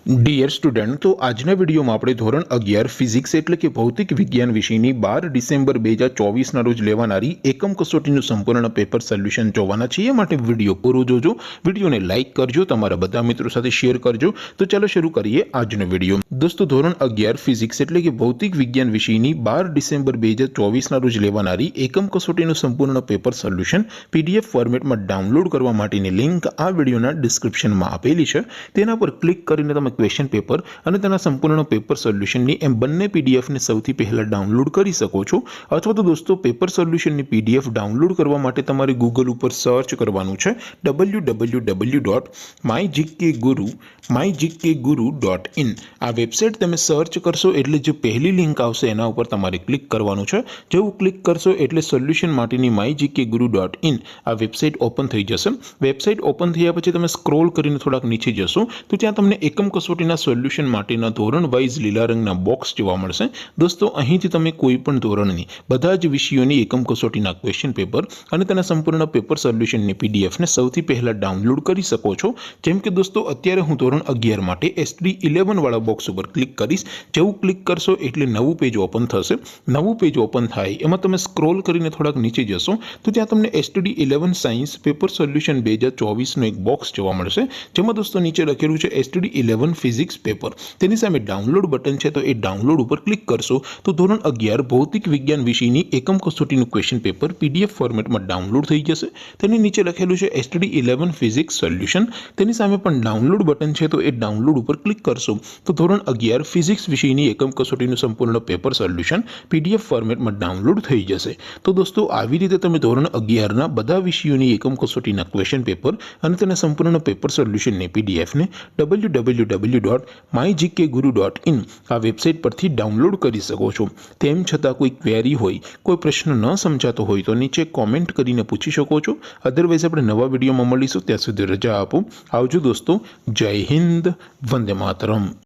Dear student, તો આજના વિડીયોમાં આપણે ધોરણ 11 ફિઝિક્સ એટલે કે ભૌતિક વિજ્ઞાન વિષયની 12 ડિસેમ્બર 2024ના રોજ લેવાનારી એકમ કસોટીનું સંપૂર્ણ પેપર સોલ્યુશન જોવાના છીએ। માટે વિડીયો પૂરો જોજો, વિડીયોને લાઇક કરજો, તમારા બધા મિત્રો સાથે શેર કરજો। તો ચાલો શરૂ કરીએ આજનો વિડીયો। દોસ્તો, ધોરણ 11 ફિઝિક્સ એટલે કે ભૌતિક વિજ્ઞાન વિષયની 12 ડિસેમ્બર 2024ના રોજ લેવાનારી એકમ કસોટીનું સંપૂર્ણ પેપર સોલ્યુશન PDF ફોર્મેટમાં ડાઉનલોડ કરવા માટેની લિંક આ વિડીયોના ડિસ્ક્રિપ્શનમાં આપેલી છે। તેના પર ક્લિક કરીને તમે ક્વેશ્ચન પેપર અને તેના સંપૂર્ણ પેપર સોલ્યુશનની એમ બંને પીડીએફને સૌથી પહેલા ડાઉનલોડ કરી શકો છો। અથવા તો દોસ્તો, પેપર સોલ્યુશનની પીડીએફ ડાઉનલોડ કરવા માટે તમારે ગૂગલ ઉપર સર્ચ કરવાનું છે www.mygkguru.in। આ વેબસાઇટ તમે સર્ચ કરશો એટલે જે પહેલી લિંક આવશે એના ઉપર તમારે ક્લિક કરવાનું છે। જેવું ક્લિક કરશો એટલે સોલ્યુશન માટેની mygkguru.in આ વેબસાઇટ ઓપન થઈ જશે। વેબસાઇટ ઓપન થયા પછી તમે સ્ક્રોલ કરીને થોડાક નીચે જશો તો ત્યાં તમને એકમ કસોટીના સોલ્યુશન માટેના ધોરણ વાઇઝ લીલા રંગના બોક્સ જોવા મળશે। દોસ્તો, અહીંથી તમે કોઈ પણ ધોરણની બધા જ વિષયોની એકમ કસોટીના ક્વેશ્ચન પેપર અને તેના સંપૂર્ણ પેપર સોલ્યુશનની પીડીએફને સૌથી પહેલા ડાઉનલોડ કરી શકો છો। જેમ કે દોસ્તો, અત્યારે હું ધોરણ 11 માટે STD 11 વાળા બોક્સ ઉપર ક્લિક કરીશ। જેવું ક્લિક કરશો એટલે નવું પેજ ઓપન થશે। નવું પેજ ઓપન થાય એમાં તમે સ્ક્રોલ કરીને થોડાક નીચે જશો તો ત્યાં તમને STD 11 સાયન્સ પેપર સોલ્યુશન 2024નો એક બોક્સ જોવા મળશે। જેમાં દોસ્તો નીચે લખેલું છે STD 11 ફિઝિક્સ પેપર। તેની સામે ડાઉનલોડ બટન છે, તો એ ડાઉનલોડ ઉપર ક્લિક કરશો તો ધોરણ 11 ભૌતિક વિજ્ઞાન વિષયની એકમ કસોટીનું ક્વેશ્ચન પેપર PDF ફોર્મેટમાં ડાઉનલોડ થઈ જશે। તેની નીચે લખેલું છે STD 11 ફિઝિક્સ સોલ્યુશન। તેની સામે પણ ડાઉનલોડ બટન છે, તો એ ડાઉનલોડ ઉપર ક્લિક કરશો તો ધોરણ 11 ફિઝિક્સ વિષયની એકમ કસોટીનું સંપૂર્ણ પેપર સોલ્યુશન PDF ફોર્મેટમાં ડાઉનલોડ થઈ જશે। તો દોસ્તો, આવી રીતે તમે ધોરણ 11ના બધા વિષયોની એકમ કસોટીના ક્વેશ્ચન પેપર અને તેના સંપૂર્ણ પેપર સોલ્યુશનની પીડીએફને www.mygkguru.in આ વેબસાઇટ પરથી ડાઉનલોડ કરી શકો છો। તેમ છતાં કોઈ ક્વેરી હોય, કોઈ પ્રશ્ન ન સમજાતો હોય તો નીચે કોમેન્ટ કરીને પૂછી શકો છો। અધરવાઇઝ આપણે નવા વિડીયોમાં મળીશું, ત્યાં સુધી રજા આપો। આવજો દોસ્તો, જય હિન્દ, વંદે માતરમ।